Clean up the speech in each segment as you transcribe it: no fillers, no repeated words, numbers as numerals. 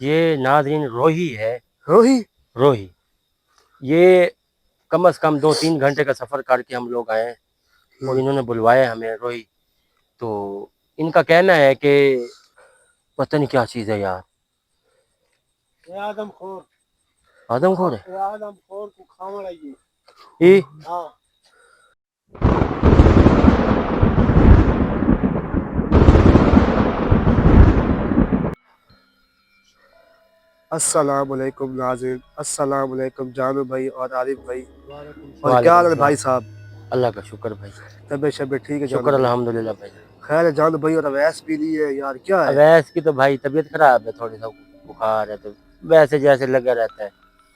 ये नाज़रीन रोही है। रोही। रोही ये कम से कम 2-3 घंटे का सफ़र करके हम लोग आए हैं और इन्होंने बुलवाया हमें रोही। तो इनका कहना है कि पता नहीं क्या चीज़ है यार। ये आदमखोर। आदमखोर है ये आदमखोर को खावण ये। हाँ। अस्सलाम वालेकुम नाज़रीन, अस्सलाम वालेकुम जानू भाई और आरिफ भाई। और क्या हाल वालेकुम है सलाम। भाई साहब? अल्लाह का शुक्र भाई। तबीयत शबीयत ठीक है जानू शुक्र भाई? अल्हम्दुलिल्लाह भाई। खैर है जानू भाई, और अवैस पी ली है यार, क्या है? अवैस की तो भाई तबीयत खराब है, थोड़ी सा बुखार है, तो वैसे जैसे लगा रहता है।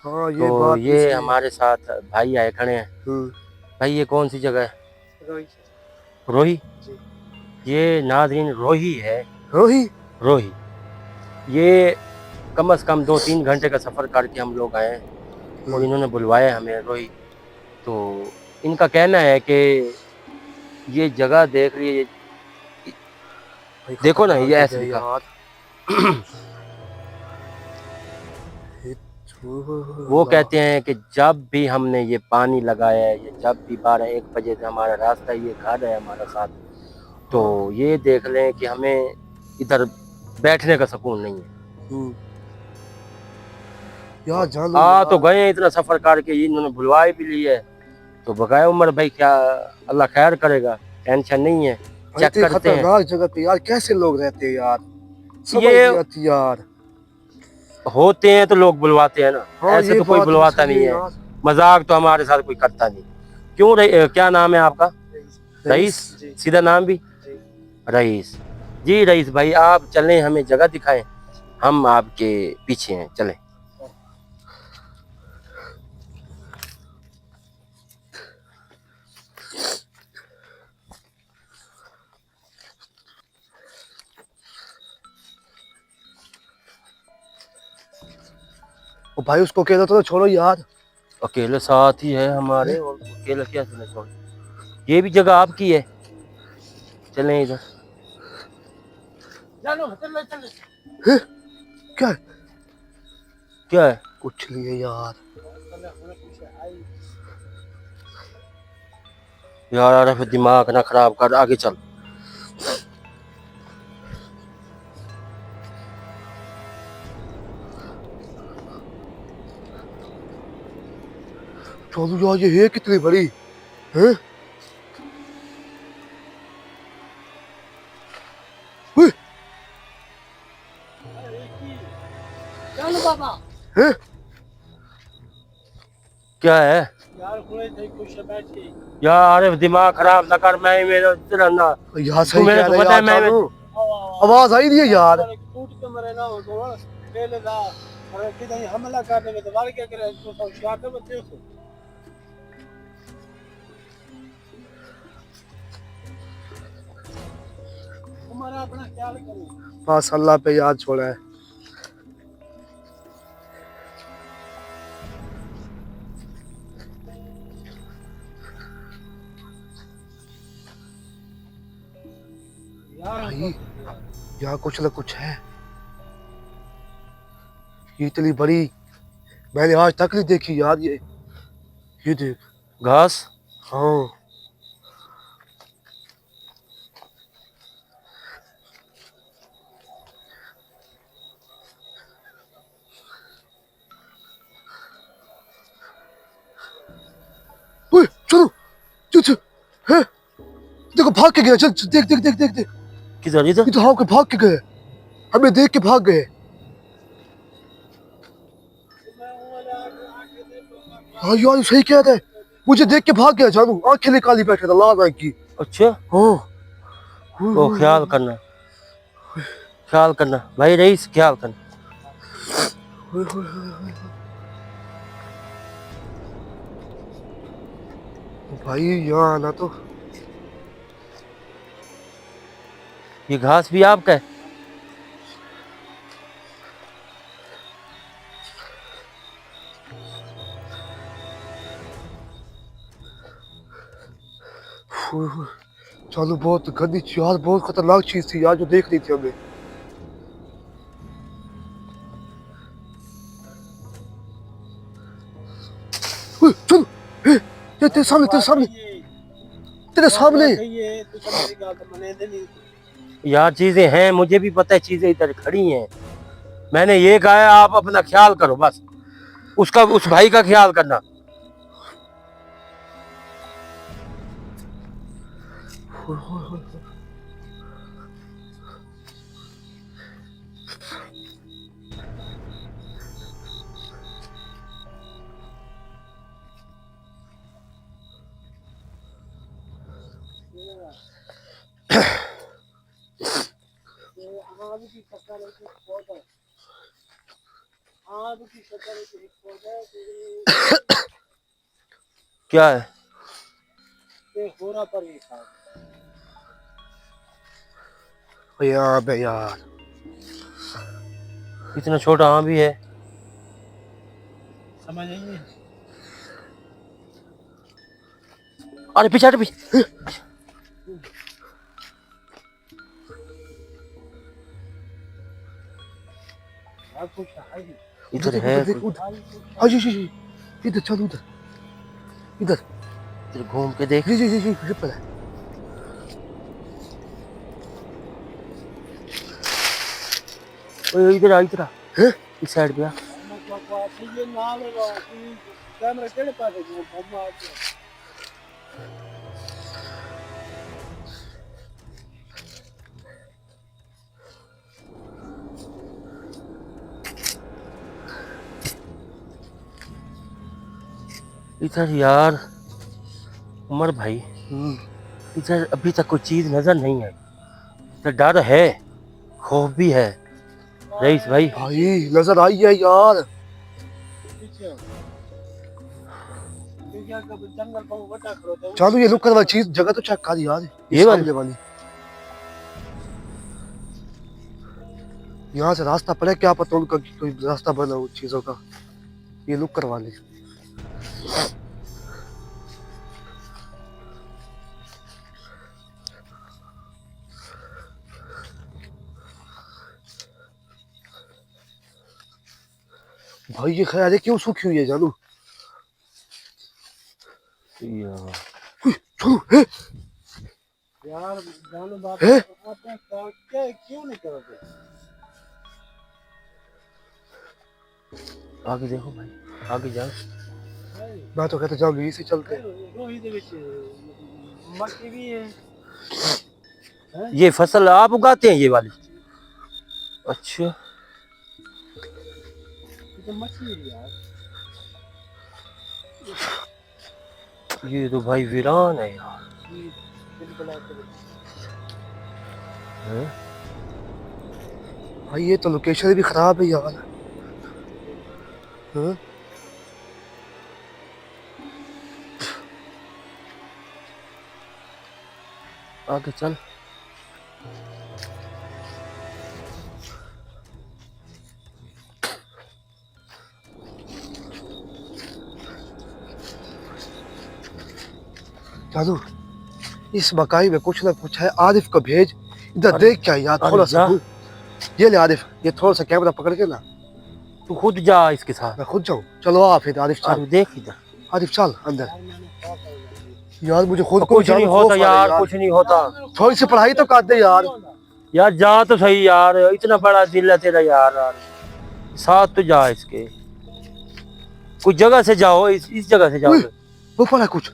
हाँ तो ये बात भी ये सही है। हमारे साथ भाई आए खड़े हैं। हम्म। भाई ये कौन सी जगह है? रोही। रोही। जी। ये नाज़रीन रोही है। रोही। रोही ये कम से कम 2-3 घंटे का सफ़र करके हम लोग आए हैं और इन्होंने बुलवाया हमें रोही। तो इनका कहना है कि ये जगह देख रही है, भाई देखो ना, खतरनाक ये जगह ऐसे है लिखा। यार। ये वो अल्लाह। कहते हैं कि जब भी हमने ये पानी लगाया है, या जब भी 12-1 बजे से हमारा रास्ता ये घर है हमारा साथ, तो हाँ। ये देख लें कि हमें इधर बैठने का सुकून नहीं है। हम्म। यार और जान लो आ तो यार। गए हैं इतना सफ़र करके, इन्होंने बुलवा भी ली है। तो बकाया उम्र भाई, क्या अल्लाह खैर करेगा, टेंशन नहीं है। भाई चेक इतनी करते हैं। खतरनाक जगह पे यार कैसे लोग रहते हैं यार? समझ ये नहीं आती यार। होते हैं तो लोग बुलवाते हैं ना, हाँ ऐसे ये तो कोई बात भी बुलवाता सही है नहीं है। यार। मजाक तो हमारे साथ कोई करता नहीं। क्यों क्या नाम है आपका? Rice rice. जी। सीधा नाम भी जी। रईस। जी रईस भाई, आप चलें, हमें जगह दिखाएं, हम आपके पीछे हैं, चलें। ओ भाई उसको कह दो तो छोड़ो यार। अकेले साथ ही है हमारे, और अकेले क्या सुने छोड़। ये भी जगह आपकी है, चलें इधर। चलो चलो चलो। हैं? क्या है? क्या है? कुछ नहीं है यार। यार अरे फिर दिमाग ना खराब कर, आगे चल। चलो यार, ये है कितनी बड़ी है? चलो बाबा। हैं? क्या है? यार कोई थे कुछ बैठी। यार अरे दिमाग खराब ना कर, मैं मेरा तेरा ना। यार तू सही मेरे कह को रहे पता है, यार मैं जानू। आवाज आई नहीं है यार। टूट के मरे ना हो तो पहले था। अरे किधर हमला करने में दोबारा क्या करे, तो सब होशियार थे बच्चे को। तुम्हारा अपना ख्याल करो, बस अल्लाह पे याद छोड़ा है। भाई यहाँ कुछ ना कुछ है। ये इतनी बड़ी मैंने आज तक नहीं देखी यार। ये देख। घास। हाँ। ओए चलो। चल चल। है? देखो भाग के गया, चल चल, देख देख देख देख देख। किधर? इधर? ये तो हाँ के भाग के गए, हमें देख के भाग गए। हाँ यार सही कह रहा है, मुझे देख के भाग गया जानू, आंखें निकाली बैठा था लाल रंग की। अच्छा। हाँ। ओ ख्याल करना, ख्याल करना भाई रईस, ख्याल करना। भाई यहाँ आना तो। ये घास भी आपका है? चलो बहुत गंदी यार, बहुत खतरनाक चीज थी यार जो देख रही थी हमें। ओए चल ए, ये तेरे सामने तेरे सामने तेरे सामने। ये तू समझ गया तो मने दे नहीं यार चीजें हैं, मुझे भी पता है चीजें इधर खड़ी हैं। मैंने ये कहा है आप अपना ख्याल करो बस, उसका उस भाई का ख्याल करना। आग की फसल है कि पौधा आग की फसल है कि पौधा क्या है? ये होरा पर ही था यार बे यार इतना छोटा आम भी है। समझ नहीं अरे पीछे हट पीछे। आग कुछ है इधर है हाँ जी इधर चल उधर इधर इधर घूम के देख। जी पर है। ओए इधर आ, इधर आ, हैं? इस साइड पे आ। ये ना लगा कि कैमरा केड़े पास है वो हम आ इधर यार उमर भाई, इधर अभी तक कोई चीज नजर नहीं आई। इधर डर है, खौफ भी है रईस भाई। भाई नजर आई है यार। पीछे क्या कब जंगल पर बटा खड़ो थे चालू ये लुक वाली चीज जगह तो चेक कर यार। ये वाली? सामने वाली यहाँ से रास्ता पड़े क्या पता उनका कोई रास्ता बना उन चीजों का। ये लुक करवा ले। भाई ये ख्याल है क्यों सूखी हुई है जानू। यार चलो है यार जानू बाप हैं? आपने क्या क्यों नहीं करोगे आगे देखो भाई, आगे जाओ। मैं तो कहता जाओ यहीं से चलते हैं। रोही दे विच मक्की भी है ये फसल आप उगाते हैं ये वाली? अच्छा ये तो मछली है यार ये तो भाई वीरान है यार। ये बिल्कुल ऐसे हैं? भाई ये तो लोकेशन भी खराब है यार। हाँ? आगे चल। चालू इस मकाई में कुछ ना कुछ है। आरिफ को भेज इधर अरे- देख क्या यार अरे थोड़ा सा। जा। ये ले आरिफ ये थोड़ा सा कैमरा पकड़ के ना तू खुद जा इसके साथ। मैं खुद जाऊँ। चलो आ फिर आरिफ चल। अरे देख इधर। आरिफ चल अंदर। यार मैंने कहा था यार मुझे खुद को कुछ नहीं होता यार, कुछ नहीं होता। थोड़ी सी पढ़ाई तो कर दे यार। यार जा तो सही यार, इतना बड़ा दिल है तेरा यार, साथ तो जा इसके। कुछ जगह से जाओ, इस जगह से जाओ। उई। वो पढ़ा है कुछ।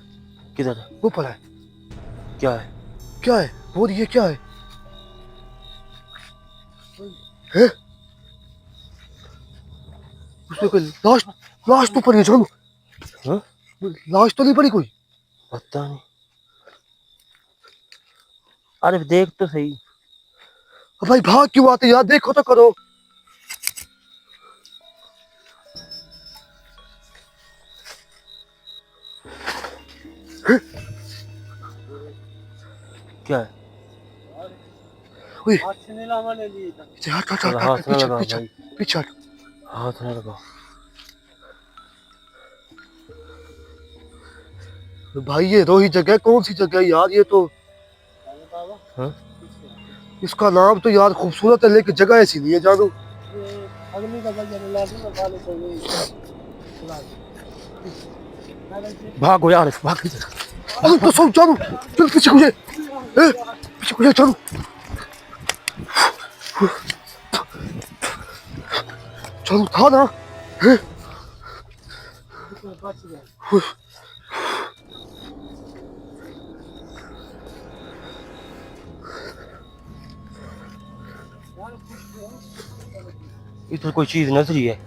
किधर है? वो पढ़ा है क्या है? क्या है वो ये क्या है? हैं? उसमें कोई लाश तो पड़ी है जानू। हाँ? लाश तो नहीं पड़ी कोई। पता नहीं। अरे देख तो सही। अब भाई भाग क्यों आते यार देखो तो करो। क्या है? ओए हाथ से नहीं लावा ले लिए था पीछे हट हट चल, हट हाथ हट ना पीछे लगा पीछे भाई। पीछे हट। हाथ ना लगाओ। भाई ये रोही जगह कौन सी जगह है यार? ये तो बाबा हाँ? इसका नाम तो यार खूबसूरत है लेकिन जगह ऐसी नहीं है जानू। ये अगली का भैया ने ला दूंगा खाली तो ये भागो यार, भाग इधर। अरे तो सब चलो, चल पीछे को जाए, पीछे को जाए, चलो चलो, था ना, इधर कोई चीज नजरी है।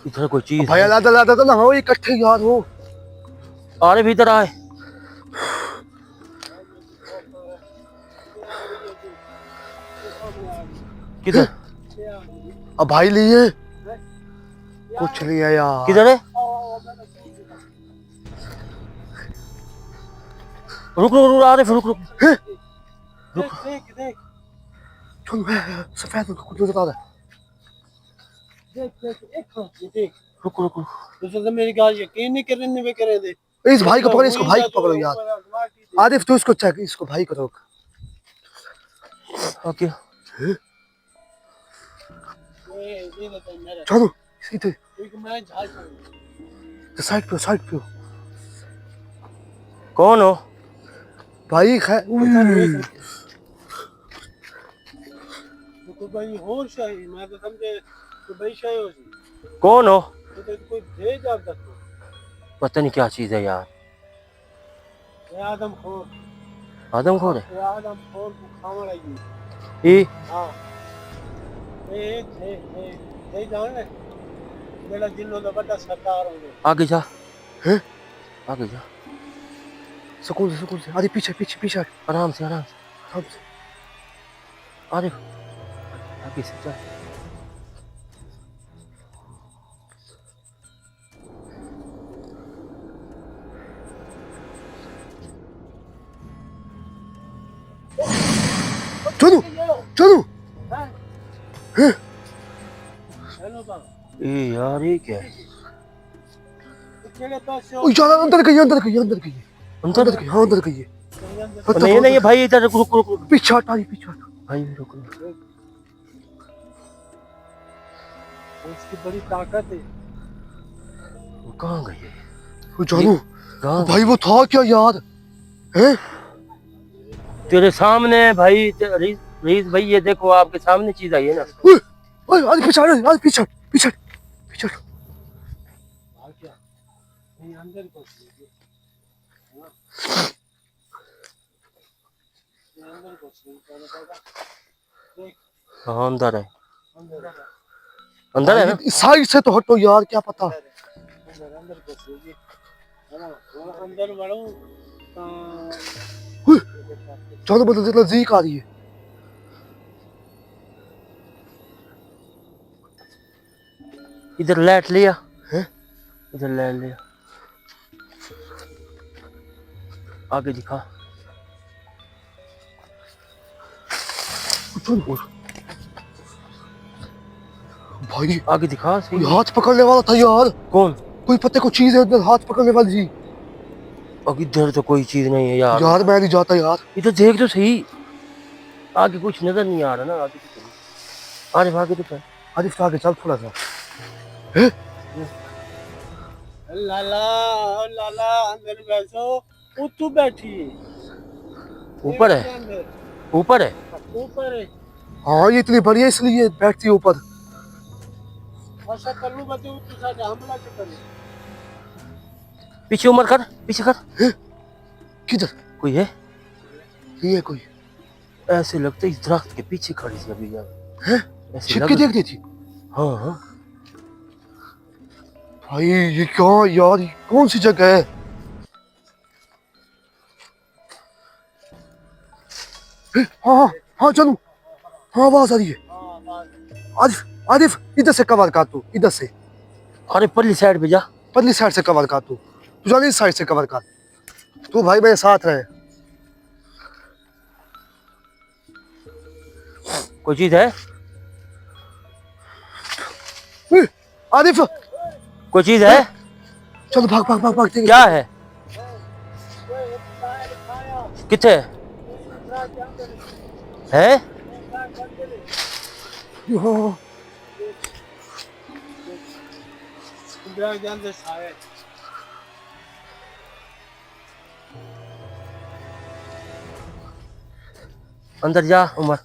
इधर कोई चीज भाई लादा लादा तो ना हो इकट्ठे यार हो। अरे भीतर आए। किधर अब भाई लिए कुछ नहीं है यार। किधर है? रुक रुक रुक, आरिफ रुक रुक। देख चलो सफेद कुछ नजर आ रहा है। देख रुक रुक रुक। तो मेरी गाल यकीन नहीं कर रहे करे दे। इस भाई को पकड़ो, इसको भाई को पकड़ो यार। आरिफ तू इसको चेक, इसको भाई को रोक। ओके चलो सीधे मैं झाड़ साइड पे, साइड पे। कौन हो? भाई खैर तो भाई होर शाही मैं तो समझे तो भाई शाही हो जी। कौन हो? तो कोई भेज आप तक पता नहीं क्या चीज है यार। ये आदम खोर आदमखोर है ये आदम खोर को खावा लगी। ये। हां ये जान ले मेरा जिन्नो दा बड़ा सरदार होंगे। आगे जा, हैं आगे जा, सुकून से। अरे पीछे पीछे पीछे आराम से आराम से। आराम से। अरे आगे से चल। चलो चलो। चलो बा ये यार ये क्या है? केड़े पासे ओ यार अंदर गई, अंदर गई, अंदर गई, अंदर अंदर गई, हाँ अंदर गई। नहीं नहीं भाई इधर रुक रुक रुक। पीछे हट, पीछे हट भाई रुक रुक। उसकी बड़ी ताकत है। वो कहाँ गई है? वो जानू कहाँ? भाई वो था क्या यार? हैं तेरे सामने है भाई। रईस भाई ये देखो आपके सामने चीज आई है ना। ओए आज पीछे, आज पीछे पीछे पीछे। आ क्या नहीं अंदर को अंदर को देख हाँ अंदर है, अंदर अंदर है ना। इस साइड से तो हटो यार, क्या पता। अंदर को है ना अंदर बढ़ो चलो बदल नजदीक आ रही है। इधर लाइट लिया है, इधर लाइट लिया। आगे दिखा। चलो भाई आगे दिखा सही। कोई हाथ पकड़ने वाला था यार। कौन? कोई पत्ते को चीज है अंदर, हाथ पकड़ने वाली थी। अब इधर तो कोई चीज नहीं है यार। यार मैं नहीं जाता यार। इधर देख तो सही, आगे कुछ नजर नहीं आ रहा ना। आगे तो सही। अरे आगे तो आरिफ आगे चल थोड़ा सा। लाला लाला अंदर बैठो उतू बैठी ऊपर है, ऊपर है। ऊपर है। हाँ ये इतनी बड़ी है इसलिए बैठती है ऊपर। ऐसा कर लूं बच्चे उतू सा हमला कर। पीछे उमर कर, पीछे कर। किधर कोई है? ये कोई ऐसे लगता है इस दरख्त के पीछे खड़ी थी अभी यार। है, ऐसे छिप लग के देख रही थी। हाँ हाँ भाई ये क्या यार, ये कौन सी जगह है? हाँ हाँ हाँ चलो, हाँ आवाज आ रही है। आरिफ आरिफ इधर से कवर काट तू, इधर से। अरे पल्ली साइड पे जा। पतली साइड से कवर काट तू, तू जानी इस साइड से कवर काट तू। भाई मेरे साथ रहे। कोई चीज है? आरिफ कोई चीज है? चलो भाग भाग भाग भाग। क्या है? किथे है? यो बैग के अंदर साया है। अंदर जा उमर।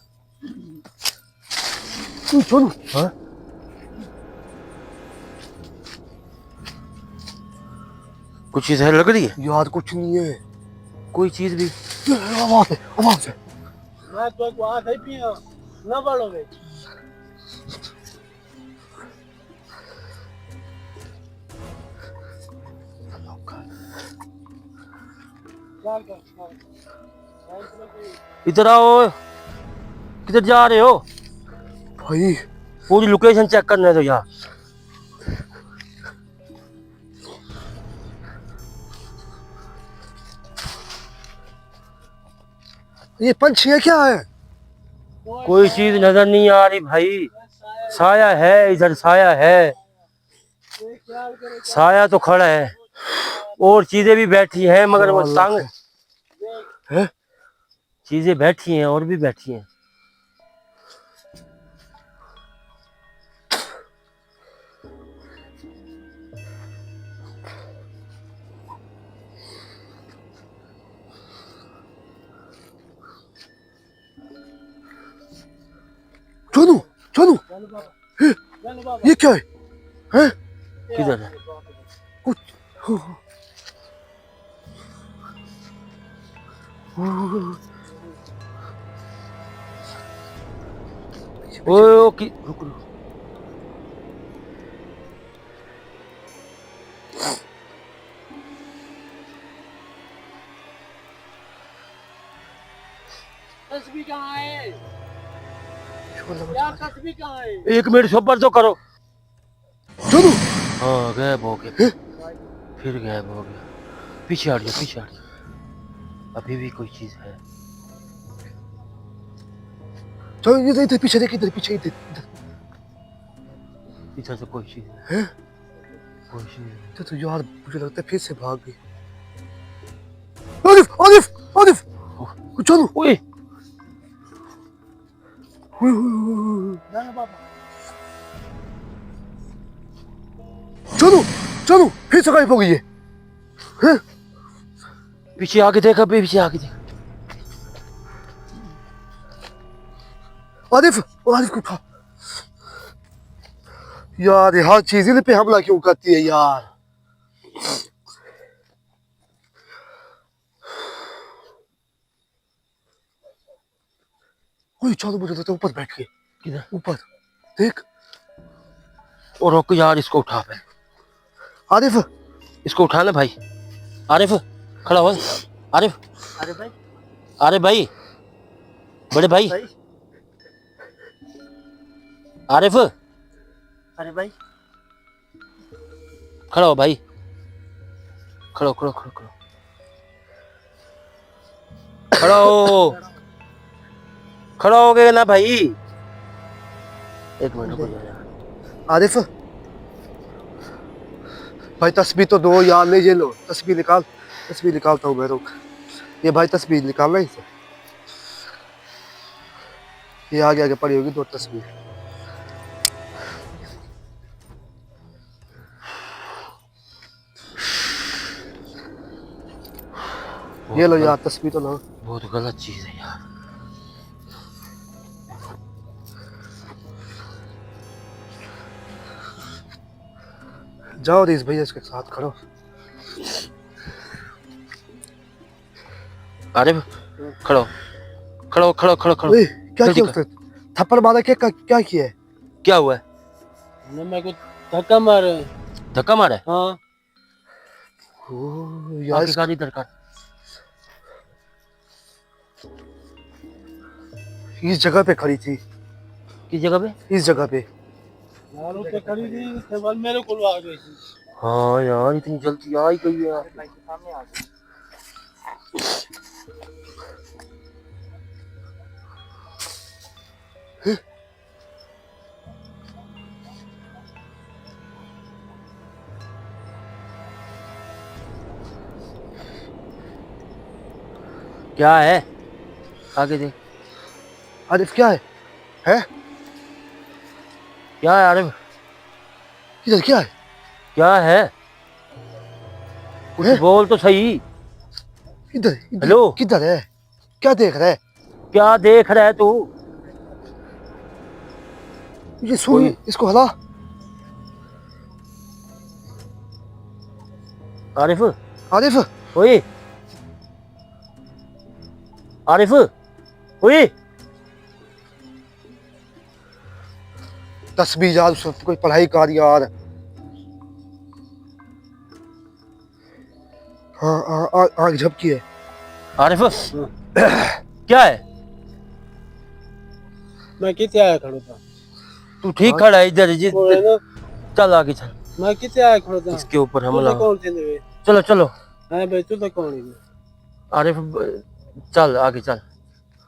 तू छोड़ू हाँ कुछ चीज है लग रही है, यार कुछ नहीं है। कोई चीज भी। आवाज है आवाज है। मैं तो को हाथ है पिया ना बढ़ोगे। चल कर इधर आओ, किधर जा रहे हो? भाई पूरी लोकेशन चेक करने दो यार। ये पंछी है क्या है? कोई चीज नजर नहीं आ रही भाई। साया है इधर, साया है, साया तो खड़ा है और चीजें भी बैठी हैं मगर वो तंग है। चीजें बैठी हैं और भी बैठी हैं। छोनू छोनू ये क्या है? हैं? किधर है? कुछ ओ की रुक रुक। तस्वीर कहाँ है यार? तस्वीर कहाँ है? एक मिनट सब्र तो करो। छोनू हाँ गायब हो गया, फिर गायब हो गया। पीछे हट गया, पीछे हट गया। अभी भी कोई चीज है। चलो इधर इधर पीछे देख, इधर पीछे इधर इधर। पीछे से कोई चीज है, हैं? कोई चीज है। तो यार मुझे लगता है फिर से भाग गई। आदिफ आदिफ आदिफ छोनू ओए जाना पापा। छोनू छोनू फिर से गायब हो गई है। हैं? पीछे आके देख, अभी पीछे आके देख। आदिफ आदिफ को उठा। यार ये हर चीज इन पे हमला क्यों करती है यार? ओए चलो मुझे लगता है ऊपर बैठ के। किधर? ऊपर देख। और रोक यार, इसको उठा पे। आरिफ इसको उठाना भाई। आरिफ खड़ा हो। आरिफ, अरे भाई, अरे भाई, बड़े भाई, आरिफ अरे भाई, खड़ा हो भाई। खड़ो खड़ो खड़ो खड़ो खड़ा हो। खड़ा हो गए ना भाई? एक मिनट रुको यार। आरिफ भाई तस्वीर तो दो यार, ले ये लो तस्वीर निकाल। तस्वीर निकालता हूँ मैं, रुक। ये भाई तस्वीर निकालना इसे। ये आगे आगे पड़ी होगी दो तस्वीर। ये लो यार तस्वीर तो लो। बहुत गलत चीज है यार। जाओ रेस भैया इसके साथ खड़ो। अरे खड़ो खड़ो खड़ो खड़ो खड़ो। ओए क्या जल्दी किया उसने? थप्पड़ मारा क्या किया है? क्या हुआ है? ने मेरे को धक्का मारा है। धक्का मारा है? हाँ, ओ यार आगे गाड़ी दरकार। इस जगह पे खड़ी थी, किस जगह पे? इस जगह पे। यार वो पे खड़ी थी, उसके बाद मेरे को आ गई थी। हाँ यार इतनी जल्दी आ ही गई यार। बाइक के सामने आ गई। क्या है? आगे देख। आरिफ क्या है? हैं? क्या है आरिफ? इधर क्या है? क्या है? कुछ हैं? बोल तो सही। इधर इधर हेलो? किधर है? क्या देख रहा है? क्या देख रहा है तू? ये सुन, इसको हला। आरिफ, आरिफ, ओए आरिफ, ओए। तस्बीह यार, उसने कोई पढ़ाई कर यार। हाँ आग झपकी है। आरिफ, क्या है? मैं कितने आया खड़ो था? तू ठीक खड़ा है इधर वो है ना, चल आगे चल। मैं कितने आया खड़ो था? इसके ऊपर तू हमला। तो कौन थे वे? चलो चलो हाँ भाई, तू तो कौन है? आरिफ, चल आगे चल।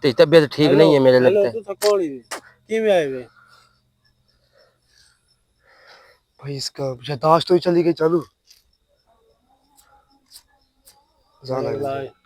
तेरी तबीयत ठीक नहीं है मेरे हेलो, लगता है। तू तो कौन है? किमें आए वे? भाई इसका यादाश्त तो ही चली गई चालू। अल्लाह।